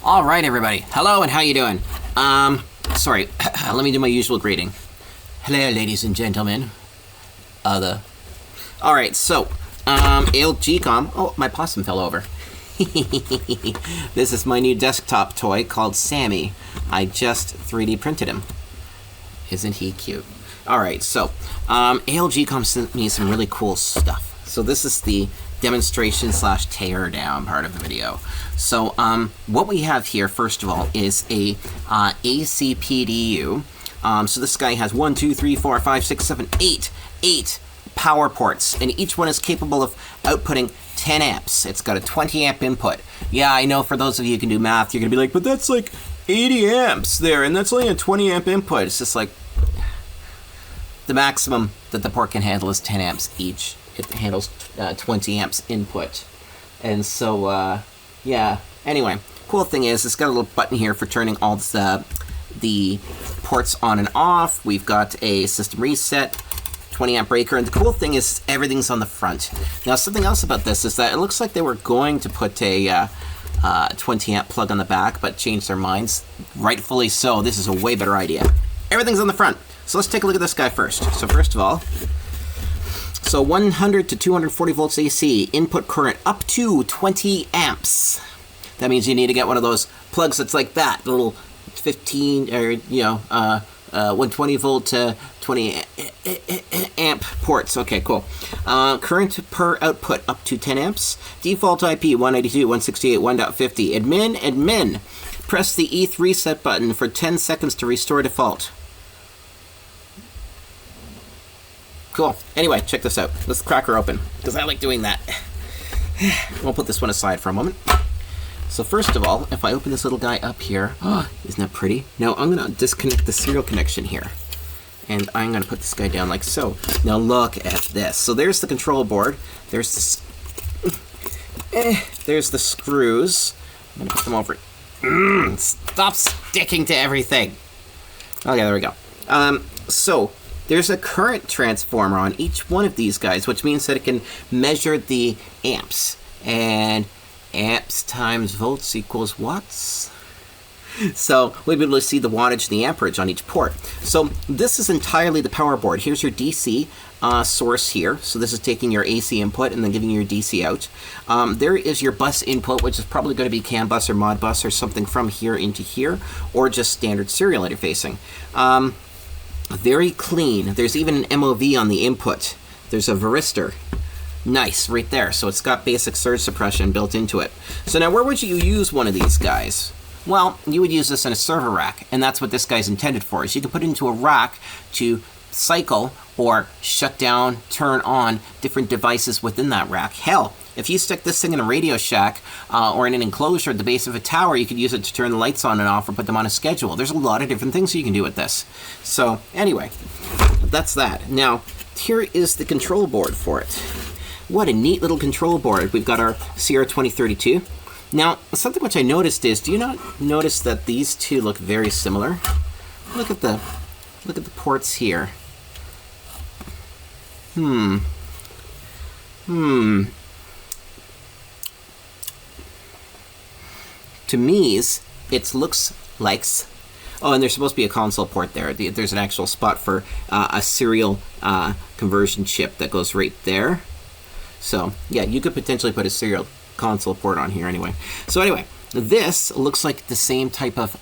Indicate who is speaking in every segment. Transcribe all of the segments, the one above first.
Speaker 1: All right, everybody. Hello, and how you doing? Sorry. Let me do my usual greeting. Hello, ladies and gentlemen. All right, so, ALGCom. Oh, my possum fell over. This is my new desktop toy called Sammy. I just 3D printed him. Isn't he cute? All right, so, ALGCom sent me some really cool stuff. So this is the demonstration / teardown part of the video. So what we have here, first of all, is a AC-PDU. So this guy has 1, 2, 3, 4, 5, 6, 7, 8 power ports, and each one is capable of outputting 10 amps. It's got a 20 amp input. Yeah, I know for those of you who can do math, you're gonna be like, but that's like 80 amps there, and that's only a 20 amp input. It's just like, the maximum that the port can handle is 10 amps each. It handles 20 amps input. And so, yeah. Anyway, cool thing is, it's got a little button here for turning all the ports on and off. We've got a system reset, 20 amp breaker, and the cool thing is everything's on the front. Now, something else about this is that it looks like they were going to put a 20 amp plug on the back, but changed their minds. Rightfully so. This is a way better idea. Everything's on the front. So let's take a look at this guy first. So first of all, so 100 to 240 volts AC, input current up to 20 amps. That means you need to get one of those plugs that's like that, little 15 or 120 volt to 20 amp ports. Okay, cool. Current per output up to 10 amps. Default IP 192.168 1.50. Admin. Press the ETH reset button for 10 seconds to restore default. Cool. Anyway, check this out. Let's crack her open, because I like doing that. We'll put this one aside for a moment. So first of all, if I open this little guy up here, isn't that pretty? Now I'm going to disconnect the serial connection here. And I'm going to put this guy down like so. Now look at this. So there's the control board. There's the screws. I'm going to put them over. Stop sticking to everything. Okay, there we go. So there's a current transformer on each one of these guys, which means that it can measure the amps. And amps times volts equals watts. So we'll be able to see the wattage and the amperage on each port. So this is entirely the power board. Here's your DC source here. So this is taking your AC input and then giving you your DC out. There is your bus input, which is probably going to be CAN bus or mod bus or something from here into here, or just standard serial interfacing. Very clean. There's even an MOV on the input. There's a varistor. Nice, right there. So it's got basic surge suppression built into it. So now where would you use one of these guys? Well, you would use this in a server rack, and that's what this guy's intended for. Is you can put it into a rack to cycle or shut down, turn on different devices within that rack. Hell, if you stick this thing in a Radio Shack or in an enclosure at the base of a tower, you could use it to turn the lights on and off or put them on a schedule. There's a lot of different things you can do with this. So anyway, that's that. Now, here is the control board for it. What a neat little control board. We've got our CR2032. Now, something which I noticed is, do you not notice that these two look very similar? Look at the ports here. To me, it looks like... Oh, and there's supposed to be a console port there. There's an actual spot for a serial conversion chip that goes right there. So, yeah, you could potentially put a serial console port on here anyway. So anyway, this looks like the same type of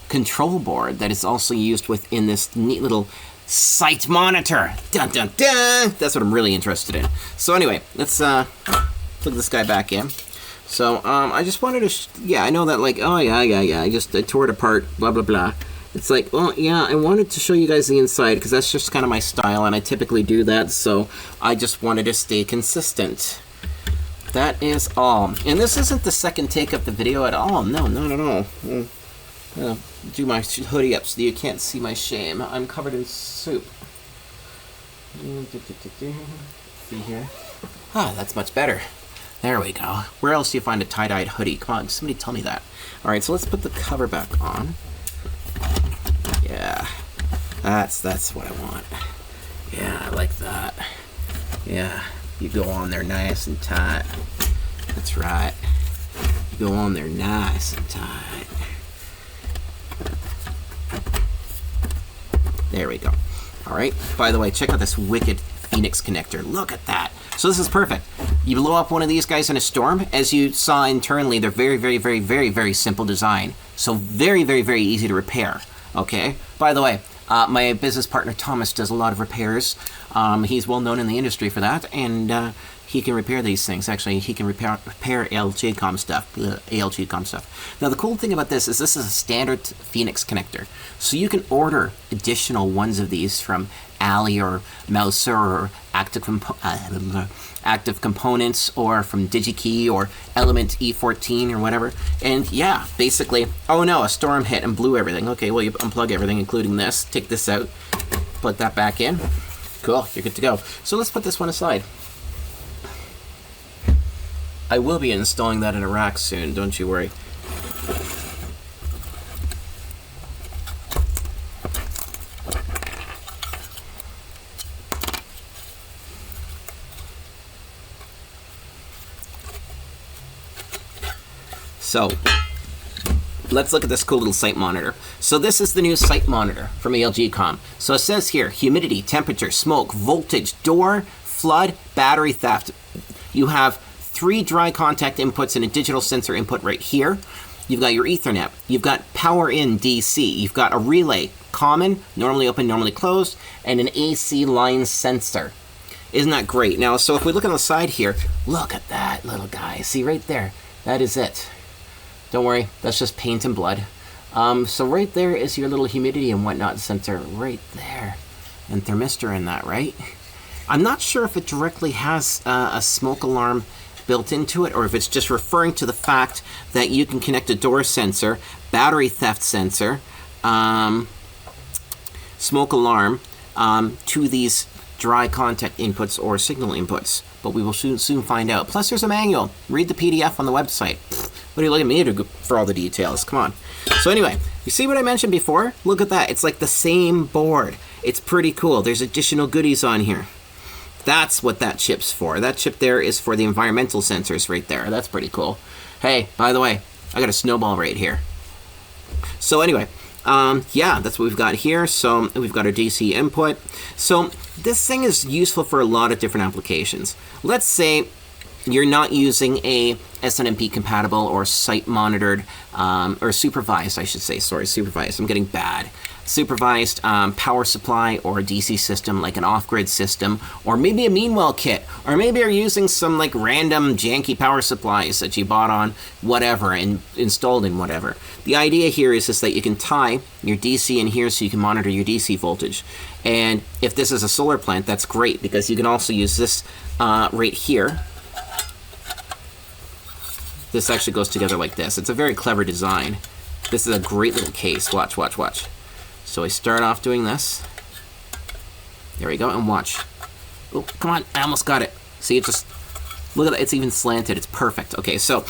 Speaker 1: control board that is also used within this neat little site monitor. Dun dun dun! That's what I'm really interested in. So anyway, let's plug this guy back in. So I just wanted to, I know that like, I tore it apart, blah blah blah. It's like, well, yeah, I wanted to show you guys the inside because that's just kind of my style, and I typically do that, so I just wanted to stay consistent. That is all. And this isn't the second take of the video at all. No, not at all. Do my hoodie up so you can't see my shame. I'm covered in soup. See here? Ah, that's much better. There we go. Where else do you find a tie-dyed hoodie? Come on, somebody tell me that. All right, so let's put the cover back on. Yeah, that's what I want. Yeah, I like that. Yeah, you go on there nice and tight. That's right. You go on there nice and tight. There we go. All right. By the way, check out this wicked Phoenix connector. Look at that. So this is perfect. You blow up one of these guys in a storm. As you saw internally, they're very, very, very, very, very simple design. So very, very, very easy to repair. Okay. By the way, my business partner Thomas does a lot of repairs. He's well known in the industry for that, and he can repair these things. Actually, he can repair ALGCom stuff. Now, the cool thing about this is a standard Phoenix connector. So you can order additional ones of these from Ali or Mouser or Active Components or from DigiKey or Element E14 or whatever. And yeah, basically, oh no, a storm hit and blew everything. Okay, well, you unplug everything, including this. Take this out, plug that back in. Cool, you're good to go. So let's put this one aside. I will be installing that in a rack soon, don't you worry. So, let's look at this cool little site monitor. So this is the new site monitor from ALGCom. So it says here, humidity, temperature, smoke, voltage, door, flood, battery theft. You have 3 dry contact inputs and a digital sensor input right here. You've got your Ethernet. You've got power in DC. You've got a relay, common, normally open, normally closed, and an AC line sensor. Isn't that great? Now, so if we look on the side here, look at that little guy. See right there? That is it. Don't worry, that's just paint and blood. So right there is your little humidity and whatnot sensor right there. And thermistor in that, right? I'm not sure if it directly has a smoke alarm built into it, or if it's just referring to the fact that you can connect a door sensor, battery theft sensor, smoke alarm to these dry contact inputs or signal inputs. But we will soon find out. Plus, there's a manual. Read the PDF on the website. What are you looking at me for all the details? Come on. So anyway, you see what I mentioned before? Look at that. It's like the same board. It's pretty cool. There's additional goodies on here. That's what that chip's for. That chip there is for the environmental sensors right there. That's pretty cool. Hey, by the way, I got a snowball right here. So anyway, yeah, that's what we've got here. So we've got our DC input. So this thing is useful for a lot of different applications. Let's say you're not using a SNMP compatible or site monitored or supervised, I should say, sorry, supervised, I'm getting bad. Supervised power supply or a DC system like an off-grid system, or maybe a Meanwell kit, or maybe you're using some like random janky power supplies that you bought on whatever and installed in whatever. The idea here is just that you can tie your DC in here so you can monitor your DC voltage. And if this is a solar plant, that's great because you can also use this right here. This actually goes together like this. It's a very clever design. This is a great little case. Watch, watch, watch. So I start off doing this. There we go, and watch. Oh, come on, I almost got it. See, it just, look at that, it's even slanted, it's perfect. Okay, so,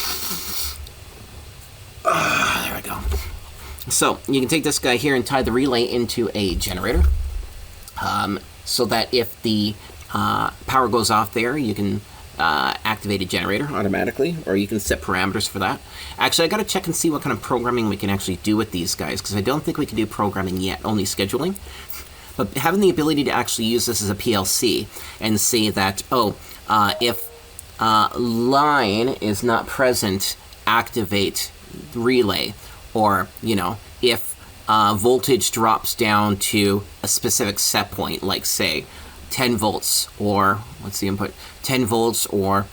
Speaker 1: there we go. So, you can take this guy here and tie the relay into a generator, so that if the power goes off there, you can activate a generator automatically, or you can set parameters for that. Actually, I gotta check and see what kind of programming we can actually do with these guys, because I don't think we can do programming yet, only scheduling. But having the ability to actually use this as a PLC and say that, oh, if line is not present, activate relay, or, you know, if voltage drops down to a specific set point, like say 10 volts, or what's the input? 10 volts, or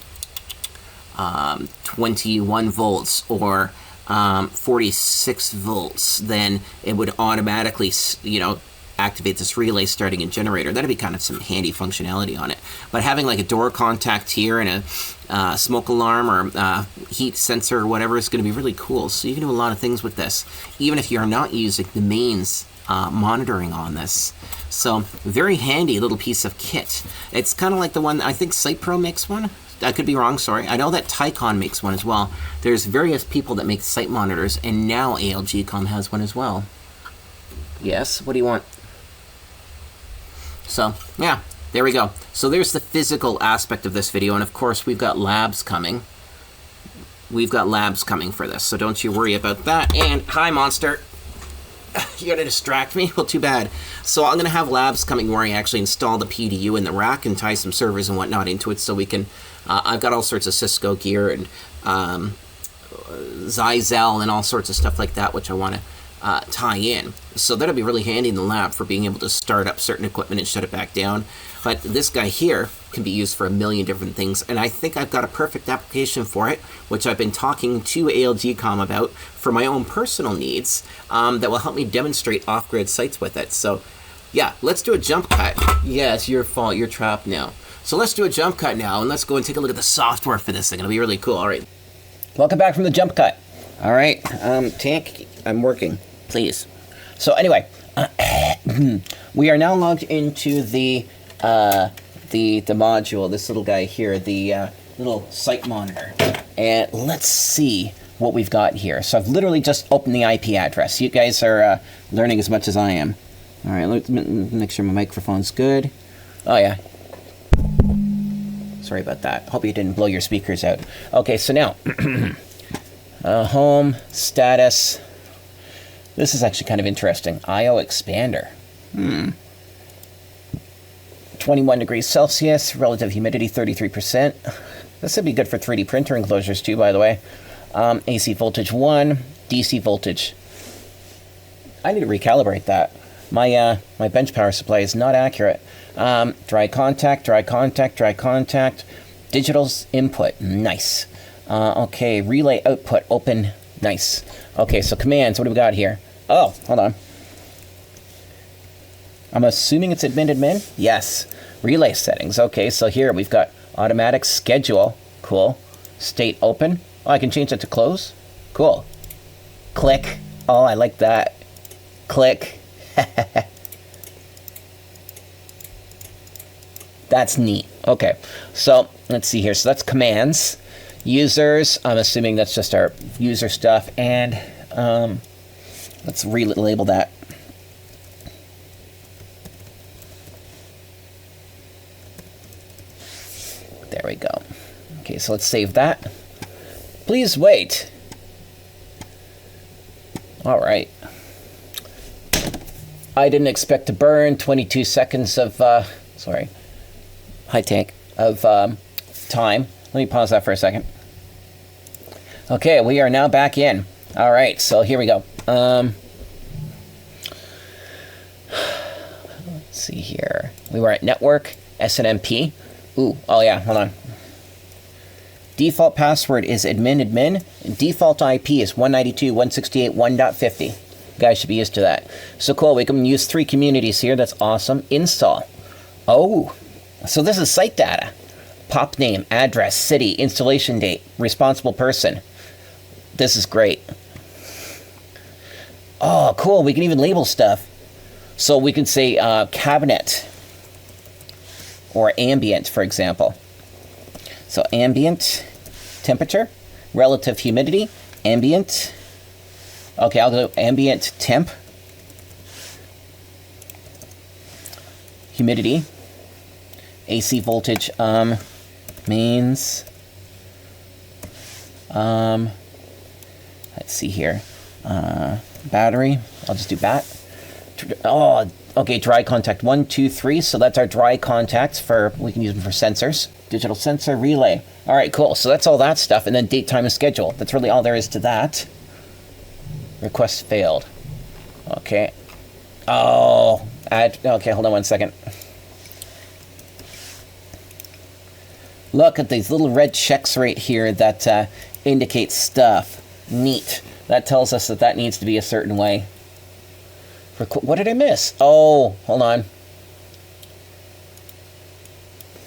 Speaker 1: 21 volts, or 46 volts, then it would automatically, you know, activate this relay starting a generator. That'd be kind of some handy functionality on it. But having like a door contact here and a smoke alarm or heat sensor or whatever is going to be really cool. So you can do a lot of things with this, even if you're not using the mains monitoring on this. So very handy little piece of kit. It's kind of like the one, I think SitePro makes one. I could be wrong, sorry. I know that Tycon makes one as well. There's various people that make site monitors, and now ALGCom has one as well. Yes, what do you want? So, yeah, there we go. So there's the physical aspect of this video, and of course we've got labs coming. we've got labs coming for this, so don't you worry about that. And hi, monster. You're gonna distract me? Well, too bad. So I'm gonna have labs coming where I actually install the PDU in the rack and tie some servers and whatnot into it, so we can. I've got all sorts of Cisco gear and Zyzel and all sorts of stuff like that, which I want to tie in. So that'll be really handy in the lab for being able to start up certain equipment and shut it back down. But this guy here can be used for a million different things, and I think I've got a perfect application for it, which I've been talking to ALGCom about for my own personal needs, that will help me demonstrate off-grid sites with it. So yeah, let's do a jump cut. Yeah, it's your fault. You're trapped now. So let's do a jump cut now, and let's go and take a look at the software for this thing. It'll be really cool. All right. Welcome back from the jump cut. All right, Tank, I'm working. Please. So anyway, we are now logged into the module, this little guy here, the little site monitor. And let's see what we've got here. So I've literally just opened the IP address. You guys are learning as much as I am. All right, let's make sure my microphone's good. Oh, yeah. Sorry about that. Hope you didn't blow your speakers out. Okay, so now, home, status. This is actually kind of interesting. I/O expander. 21 degrees Celsius, relative humidity 33%. This would be good for 3D printer enclosures too, by the way. AC voltage 1, DC voltage. I need to recalibrate that. My bench power supply is not accurate. Dry contact, dry contact, dry contact. Digital's input, nice. Okay, relay output, open, nice. Okay, so commands, what do we got here? Oh, hold on. I'm assuming it's admin. Yes. Relay settings. Okay, so here we've got automatic schedule. Cool. State open. Oh, I can change that to close. Cool. Click. Oh, I like that. Click. That's neat. Okay, so let's see here. So that's commands. Users. I'm assuming that's just our user stuff. And let's relabel that. There we go. Okay, so let's save that. Please wait. All right. I didn't expect to burn 22 seconds of, sorry, high tank of time. Let me pause that for a second. Okay, we are now back in. All right, so here we go. Let's see here. We were at network, SNMP. Ooh, oh yeah, hold on. Default password is admin. Default IP is 192.168.1.50. You guys should be used to that. So cool, we can use 3 communities here. That's awesome. Install. Oh, so this is site data. Pop name, address, city, installation date, responsible person. This is great. Oh, cool, we can even label stuff. So we can say cabinet or ambient, for example. So ambient temperature, relative humidity, ambient. Okay, I'll go ambient temp. Humidity. AC voltage, mains. Let's see here. Battery, I'll just do bat. Oh, okay, dry contact 1, 2, 3. So that's our dry contacts for, we can use them for sensors. Digital sensor relay. All right, cool. So that's all that stuff. And then date, time, and schedule. That's really all there is to that. Request failed. Okay. Oh, okay, hold on one second. Look at these little red checks right here that indicate stuff. Neat. That tells us that that needs to be a certain way. What did I miss? Oh, hold on.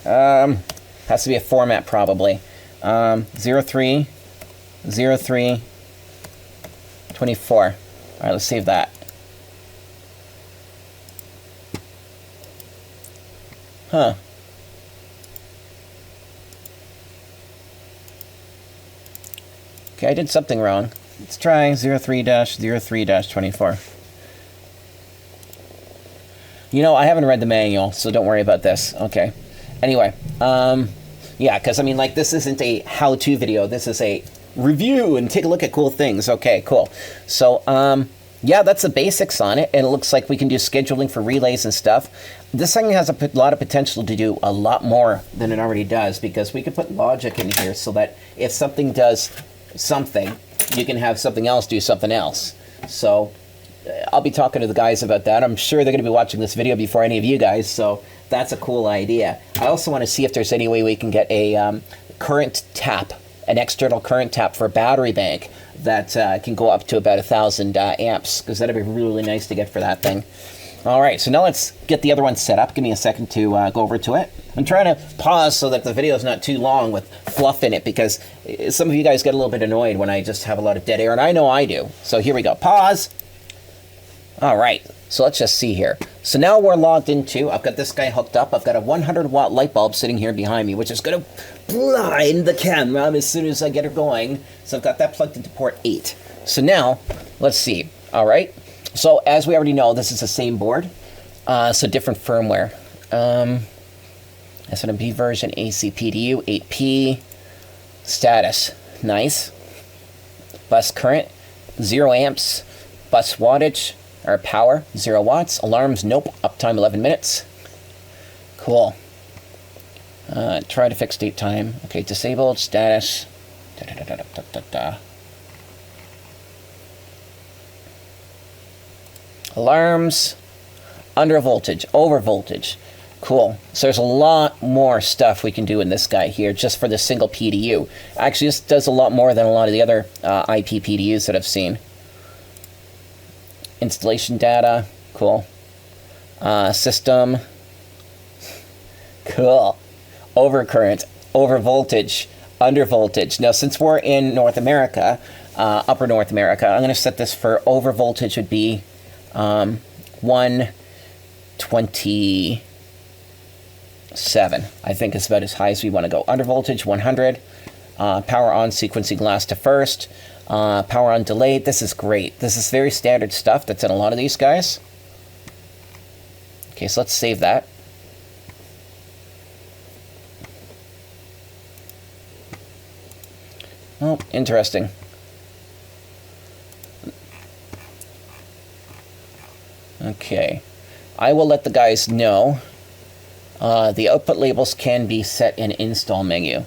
Speaker 1: Has to be a format probably. 03, 03, 24. All right, let's save that. Huh. Okay, I did something wrong. Let's try 03-03-24. You know, I haven't read the manual, so don't worry about this. Okay. Anyway, yeah, because I mean, like, this isn't a how-to video. This is a review and take a look at cool things. Okay, cool. So, yeah, that's the basics on it, and it looks like we can do scheduling for relays and stuff. This thing has a lot of potential to do a lot more than it already does, because we could put logic in here so that if something does something, you can have something else do something else. So I'll be talking to the guys about that. I'm sure they're going to be watching this video before any of you guys, so that's a cool idea. I also want to see if there's any way we can get a current tap, an external current tap for a battery bank that can go up to about 1,000 amps, because that'd be really nice to get for that thing. All right, so now let's get the other one set up. Give me a second to go over to it. I'm trying to pause so that the video is not too long with fluff in it, because some of you guys get a little bit annoyed when I just have a lot of dead air, and I know I do. So here we go. Pause. All right, so let's just see here. So now we're logged into, I've got this guy hooked up. I've got a 100-watt light bulb sitting here behind me, which is going to blind the camera as soon as I get her going. So I've got that plugged into port 8. So now, let's see. All right. So as we already know, this is the same board. So different firmware. SNMP version, AC-PDU, 8P. Status, nice. Bus current, 0 amps. Bus wattage, or power, 0 watts. Alarms, nope. Uptime, 11 minutes. Cool. Try to fix date time. Okay, disabled, status. Alarms, under voltage, over voltage. Cool. So there's a lot more stuff we can do in this guy here just for the single PDU. Actually, this does a lot more than a lot of the other IP PDUs that I've seen. Installation data, cool. System, cool. Overcurrent, over voltage, under voltage. Now, since we're in North America, upper North America, I'm going to set this for over voltage would be 127. I think is about as high as we want to go. Under voltage, 100. Power on sequencing last to first. Power on delayed. This is great. This is very standard stuff that's in a lot of these guys. Okay, so let's save that. Oh, interesting. Okay. I will let the guys know. The output labels can be set in install menu.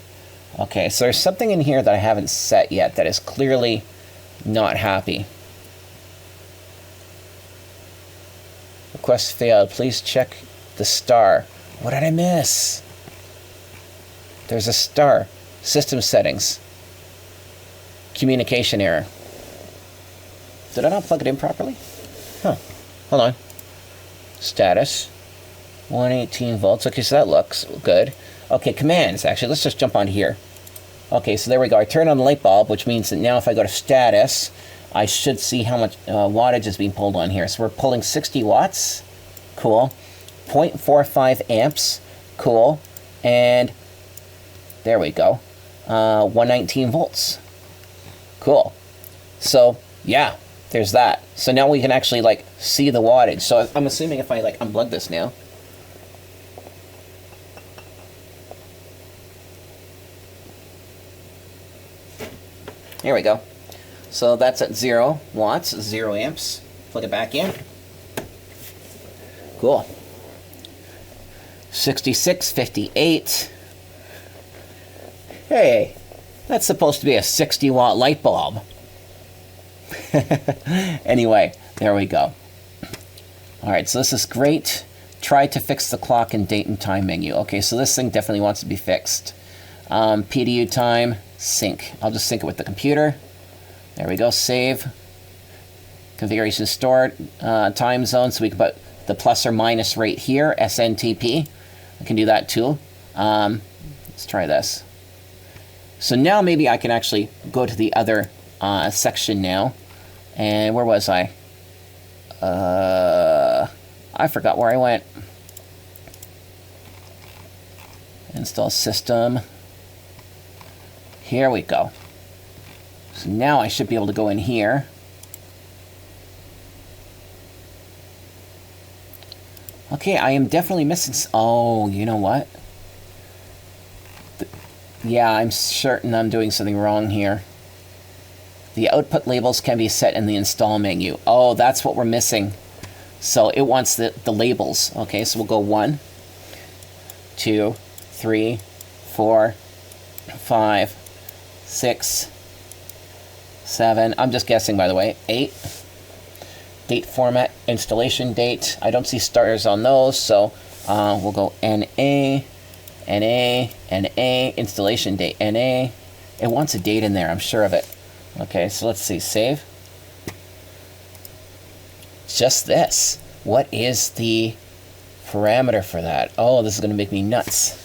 Speaker 1: Okay, so there's something in here that I haven't set yet that is clearly not happy. Request failed. Please check the star. What did I miss? There's a star. System settings. Communication error. Did I not plug it in properly? Huh. Hold on. Status. 118 volts. Okay, so that looks good. Okay, commands. Actually, let's just jump on here. Okay, so there we go. I turn on the light bulb, which means that now if I go to status, I should see how much wattage is being pulled on here. So we're pulling 60 watts. Cool. 0.45 amps. Cool. And there we go. 119 volts. Cool. So, yeah, there's that. So now we can actually, like, see the wattage. So I'm assuming if I, like, unplug this now. Here we go. So that's at 0 watts, 0 amps. Plug it back in. Cool. 66, 58. Hey, that's supposed to be a 60-watt light bulb. Anyway, there we go. All right, so this is great. Try to fix the clock and date and time menu. Okay, so this thing definitely wants to be fixed. PDU time, sync. I'll just sync it with the computer. There we go, save. Configuration stored, time zone, so we can put the plus or minus rate here, SNTP. I can do that too. Let's try this. So now maybe I can actually go to the other section now. And where was I? I forgot where I went. Install system. Here we go. So now I should be able to go in here. Okay, I am definitely missing... Oh, you know what? Yeah, I'm certain I'm doing something wrong here.
Speaker 2: The output labels can be set in the install menu. Oh, that's what we're missing. So it wants the labels. Okay, so we'll go 1, 2, 3, 4, 5, 6, 7. I'm just guessing, by the way. 8. Date format, installation date. I don't see stars on those, so we'll go NA, NA, NA, installation date, NA. It wants a date in there, I'm sure of it. Okay, so let's see, save. Just this. What is the parameter for that? Oh, this is going to make me nuts.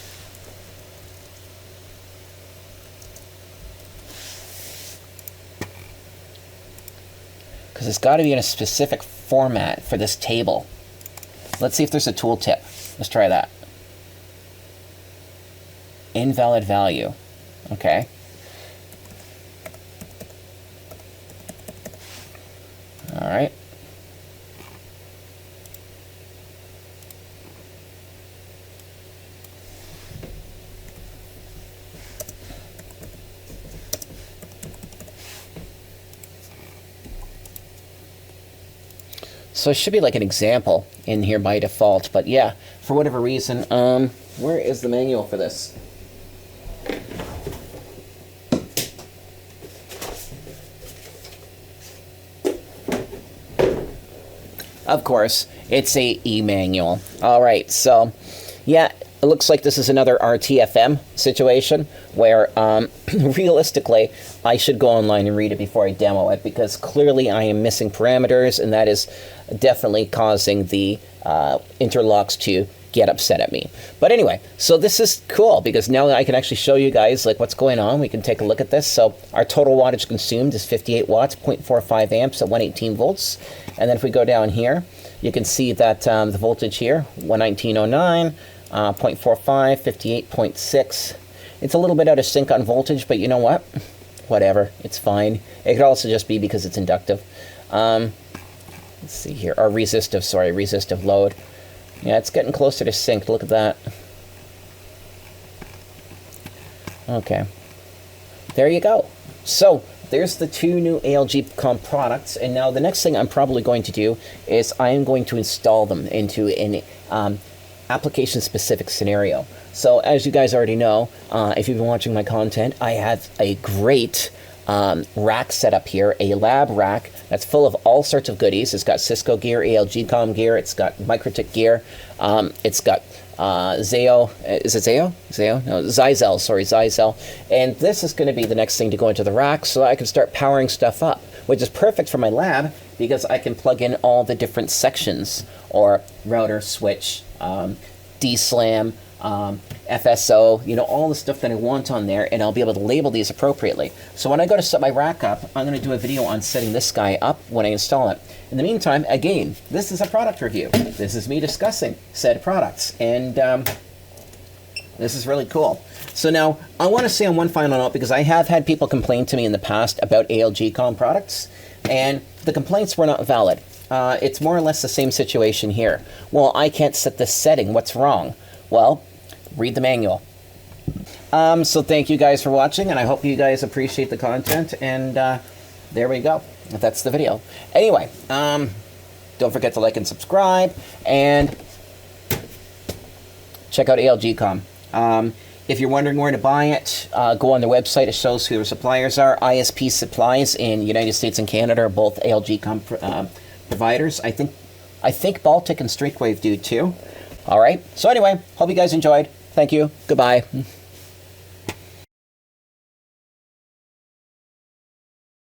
Speaker 2: Because it's got to be in a specific format for this table. Let's see if there's a tooltip. Let's try that. Invalid value. Okay. All right. So it should be like an example in here by default, but yeah, for whatever reason, where is the manual for this? Of course, it's a e-manual. All right, so yeah, it looks like this is another RTFM situation where realistically, I should go online and read it before I demo it, because clearly I am missing parameters, and that is definitely causing the interlocks to get upset at me. But anyway, so this is cool because now I can actually show you guys like what's going on. We can take a look at this. So our total wattage consumed is 58 watts, 0.45 amps at 118 volts. And then if we go down here, you can see that the voltage here, 119.09, 0.45, 58.6. It's a little bit out of sync on voltage, but you know what? Whatever, it's fine. It could also just be because it's inductive. Let's see here, or resistive load. Yeah, it's getting closer to sync. Look at that. Okay. There you go. So, there's the two new ALGCom products, and now the next thing I'm probably going to do is I am going to install them into an application-specific scenario. So, as you guys already know, if you've been watching my content, I have a great rack set up here, a lab rack that's full of all sorts of goodies. It's got Cisco gear, ALGCom gear, it's got MikroTik gear, it's got Zayo, is it Zayo? Zayo? No, Zyzel, sorry, Zyzel. And this is going to be the next thing to go into the rack so I can start powering stuff up, which is perfect for my lab because I can plug in all the different sections, or router, switch, DSLAM, FSO, you know, all the stuff that I want on there, and I'll be able to label these appropriately. So when I go to set my rack up, I'm going to do a video on setting this guy up when I install it. In the meantime, again, this is a product review. This is me discussing said products, and this is really cool. So now, I want to say on one final note, because I have had people complain to me in the past about ALGCom products, and the complaints were not valid. It's more or less the same situation here. Well, I can't set this setting. What's wrong? Well, read the manual. So thank you guys for watching, and I hope you guys appreciate the content, and there we go. That's the video. Anyway, don't forget to like and subscribe, and check out ALGCom. If you're wondering where to buy it, go on their website. It shows who their suppliers are. ISP Supplies in United States and Canada are both ALGCom providers. I think Baltic and Streakwave do too. All right. So anyway, hope you guys enjoyed. Thank you. Goodbye.